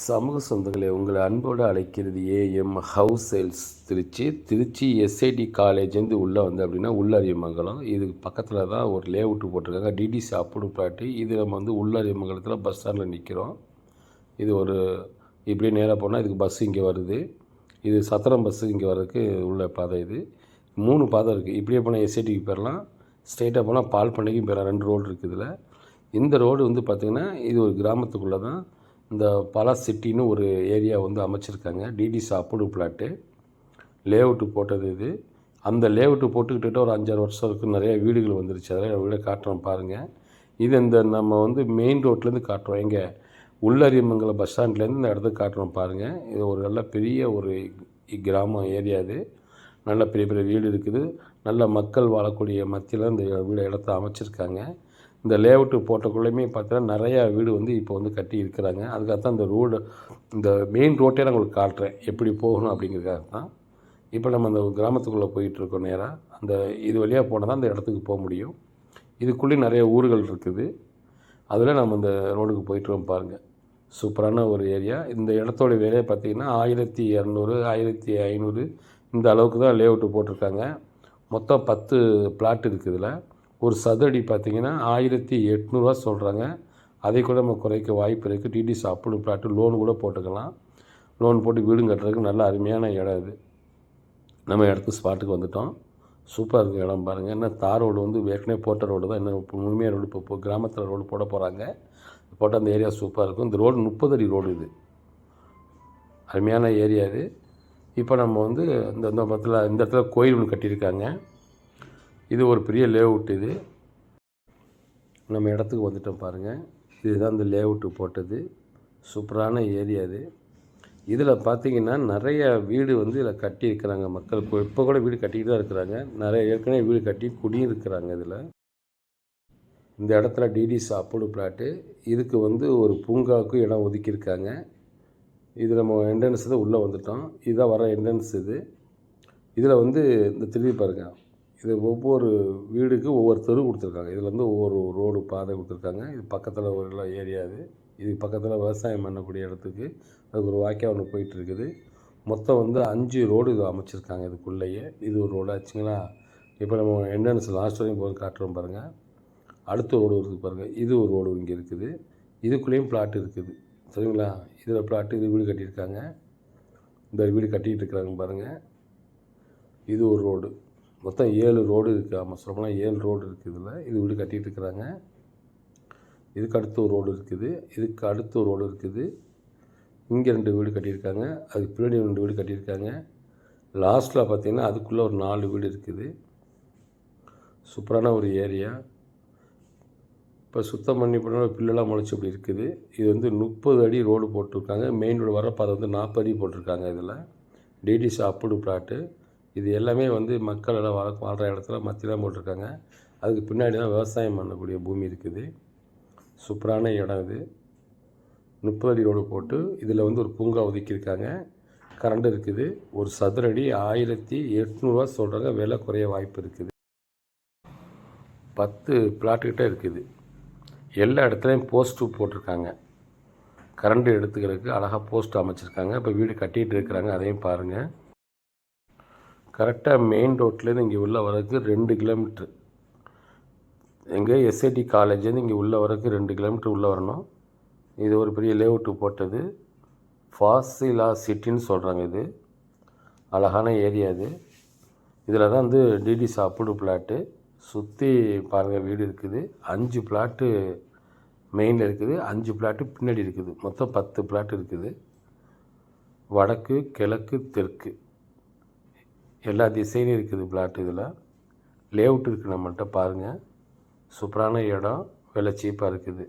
சமூக சொந்தங்களை உங்களை அன்போடு அழைக்கிறது AM house sales Trichy SIT காலேஜ்லேருந்து உள்ளே வந்து அப்படின்னா உள்ளரியமங்கலம். இதுக்கு பக்கத்தில் தான் ஒரு லேஅவுட்டு போட்டிருக்காங்க, டிடிசி அப்ரூவ் பிளாட்டு. இது நம்ம வந்து உள்ளரியமங்கலத்தில் பஸ் ஸ்டாண்டில் நிற்கிறோம். இது ஒரு இப்படியே நேராக போனால் இதுக்கு பஸ்ஸு இங்கே வருது. இது சத்திரம் பஸ்ஸு இங்கே வர்றதுக்கு உள்ள பாதை. இது 3 பாதை இருக்குது. இப்படியே போனால் எஸ்ஐடிக்கு போயிடலாம், ஸ்ட்ரெயிட்டாக போனால் பால் பண்ணைக்கும் போயிடலாம். 2 ரோடு இருக்குது இதில். இந்த ரோடு வந்து பார்த்திங்கன்னா இது ஒரு கிராமத்துக்குள்ளே தான் இந்த பல சிட்டின்னு ஒரு ஏரியா வந்து அமைச்சிருக்காங்க. டிடிசி அப்ரூவ் பிளாட்டு லேஅவுட்டு போட்டது இது. அந்த லேஅவுட்டு போட்டுக்கிட்டு ஒரு 5-6 வருஷம் இருக்குது. நிறைய வீடுகள் வந்துருச்சு. அதெல்லாம் வீடை காட்டுறோம் பாருங்கள். இது இந்த நம்ம வந்து மெயின் ரோட்லேருந்து காட்டுறோம். எங்கே உள்ளரியமங்கலம் பஸ் ஸ்டாண்ட்லேருந்து இந்த இடத்துக்கு காட்டுறோம் பாருங்கள். இது ஒரு நல்ல பெரிய ஒரு கிராமம் ஏரியா. இது நல்ல பெரிய பெரிய வீடு இருக்குது. நல்ல மக்கள் வாழக்கூடிய மத்தியில் இந்த இடத்த அமைச்சிருக்காங்க. இந்த லேஅவுட்டு போட்டக்குள்ளேயுமே பார்த்தீங்கன்னா நிறையா வீடு வந்து இப்போ வந்து கட்டி இருக்கிறாங்க. அதுக்காக தான் இந்த ரோடு, இந்த மெயின் ரோட்டே நான் உங்களுக்கு காட்டுறேன் எப்படி போகணும் அப்படிங்கிறதுக்காக தான். இப்போ நம்ம அந்த கிராமத்துக்குள்ளே போயிட்டுருக்கோம் நேராக. அந்த இது வழியாக போனால் தான் அந்த இடத்துக்கு போக முடியும். இதுக்குள்ளேயும் நிறைய ஊர்கள் இருக்குது. அதில் நம்ம இந்த ரோடுக்கு போயிட்டுருவோம் பாருங்கள். சூப்பரான ஒரு ஏரியா. இந்த இடத்தோட விலையை பார்த்திங்கன்னா 1200 1500 இந்த அளவுக்கு தான் லேஅவுட்டு போட்டிருக்காங்க. மொத்தம் 10 பிளாட் இருக்குது. இதில் ஒரு சதுரடி பார்த்திங்கன்னா 1800 சொல்கிறாங்க. அதை கூட நம்ம குறைக்க வாய்ப்பு இருக்குது. டிடிசி அப்ரூவ் பிளாட்டு லோன் கூட போட்டுக்கலாம். லோன் போட்டு வீடு கட்டுறதுக்கு நல்ல அருமையான இடம் இது. நம்ம இடத்துக்கு ஸ்பாட்டுக்கு வந்துவிட்டோம். சூப்பராக இருக்குது இடம் பாருங்கள். என்ன தார் ரோடு வந்து ஏற்கனவே போட்ட ரோடு தான், இன்னும் முழுமையாக ரோடு இப்போ கிராமத்தில் ரோடு போட போகிறாங்க. போட்டால் அந்த ஏரியா சூப்பராக இருக்கும். இந்த ரோடு 30 அடி ரோடு. இது அருமையான ஏரியா இது. இப்போ நம்ம வந்து இந்த இடத்துல கோயில் ஒன்று கட்டியிருக்காங்க. இது ஒரு பெரிய லேஅவுட். இது நம்ம இடத்துக்கு வந்துட்டோம் பாருங்கள். இதுதான் இந்த லேஅவுட்டு போட்டது. சூப்பரான ஏரியா இது. இதில் பார்த்திங்கன்னா நிறைய வீடு வந்து இதில் கட்டியிருக்கிறாங்க. மக்கள் இப்போ கூட வீடு கட்டிக்கிட்டு தான் இருக்கிறாங்க. நிறைய ஏற்கனவே வீடு கட்டி குடியும் இருக்கிறாங்க. இதில் இந்த இடத்துல டிடிசி அப்ரூவ் பிளாட்டு. இதுக்கு வந்து ஒரு பூங்காவுக்கு இடம் ஒதுக்கியிருக்காங்க. இது நம்ம என்ட்ரன்ஸ் தான் உள்ளே வந்துட்டோம். இதுதான் வர என்ட்ரன்ஸ். இதில் வந்து இந்த திரும்பி பாருங்கள். இது ஒவ்வொரு வீடுக்கு ஒவ்வொரு தெரு கொடுத்துருக்காங்க. இதில் வந்து ஒவ்வொரு ரோடு பாதை கொடுத்துருக்காங்க. இது பக்கத்தில் ஒரு ஏரியா. இது பக்கத்தில் விவசாயம் பண்ணக்கூடிய இடத்துக்கு அதுக்கு ஒரு வாய்க்கால் ஒன்று போயிட்டுருக்குது. மொத்தம் வந்து 5 ரோடு இது அமைச்சிருக்காங்க இதுக்குள்ளேயே. இது ஒரு ரோடு ஆச்சுங்களா. இப்போ நம்ம என்ட்ரன்ஸ் லாஸ்ட் வரையும் போய் காட்டுறோம் பாருங்கள். அடுத்த ரோடு இருக்குது பாருங்கள். இது ஒரு ரோடு இங்கே இருக்குது. இதுக்குள்ளேயும் பிளாட் இருக்குது. சரிங்களா. இதில் பிளாட்டு இது வீடு கட்டியிருக்காங்க. இந்த வீடு கட்டிகிட்டு இருக்கிறாங்க பாருங்கள். இது ஒரு ரோடு. மொத்தம் 7 ரோடு இருக்குது. ஆமாம், சொல்லப்போனால் 7 ரோடு இருக்குது இதில். இது வீடு கட்டிகிட்டு இருக்கிறாங்க. இதுக்கு அடுத்து ஒரு ரோடு இருக்குது. இதுக்கு அடுத்து ஒரு ரோடு இருக்குது. இங்கே 2 வீடு கட்டியிருக்காங்க. அதுக்கு பின்னாடி 2 வீடு கட்டியிருக்காங்க. லாஸ்ட்டில் பார்த்திங்கன்னா அதுக்குள்ளே ஒரு 4 வீடு இருக்குது. சூப்பரான ஒரு ஏரியா. இப்போ சுத்தம் பண்ணி பண்ண பில்லெல்லாம் முளைச்சி இப்படி இருக்குது. இது வந்து 30 அடி ரோடு போட்டிருக்காங்க. மெயின் ரோடு வரப்போ அதை வந்து 40 அடி போட்டிருக்காங்க. இதில் டிடிசி அப்ரூவ் பிளாட்டு. இது எல்லாமே வந்து மக்கள் எல்லாம் வாழ்கிற இடத்துல மத்தியெல்லாம் போட்டிருக்காங்க. அதுக்கு பின்னாடி தான் விவசாயம் பண்ணக்கூடிய பூமி இருக்குது. சூப்பரான இடம் இது. 30 அடி ரோடு போட்டு இதில் வந்து ஒரு பூங்கா ஒதுக்கியிருக்காங்க. கரண்ட் இருக்குது. ஒரு சதுரடி 1800 சொல்கிறாங்க. விலை குறைய வாய்ப்பு இருக்குது. 10 பிளாட்டுக்கிட்ட இருக்குது. எல்லா இடத்துலையும் போஸ்ட்டு போட்டிருக்காங்க. கரண்ட் எடுத்துக்கிறதுக்கு அழகாக போஸ்ட் அமைச்சிருக்காங்க. இப்போ வீடு கட்டிகிட்டு இருக்கிறாங்க. அதையும் பாருங்கள். கரெக்டாக மெயின் ரோட்லேருந்து இங்கே உள்ளே வரதுக்கு 2 கிலோமீட்ரு. எங்கே எஸ்ஐடி காலேஜ்லேருந்து இங்கே உள்ளே வரதுக்கு 2 கிலோமீட்ரு உள்ளே வரணும். இது ஒரு பெரிய லேஅவுட்டு போட்டது. ஃபாசிலா சிட்டின்னு சொல்கிறாங்க. இது அழகான ஏரியா. இதில் தான் வந்து டிடிசி அப்ரூவ் பிளாட்டு. சுற்றி பாருங்கள் வீடு இருக்குது. 5 பிளாட்டு மெயினில் இருக்குது. 5 பிளாட்டு பின்னாடி இருக்குது. மொத்தம் 10 பிளாட்டு இருக்குது. வடக்கு, கிழக்கு, தெற்கு எல்லா திசையிலும் இருக்குது பிளாட். இதில் லேஅவுட் இருக்குது நம்மள்கிட்ட பாருங்கள். சூப்பரான இடம். விலை சீப்பாக இருக்குது.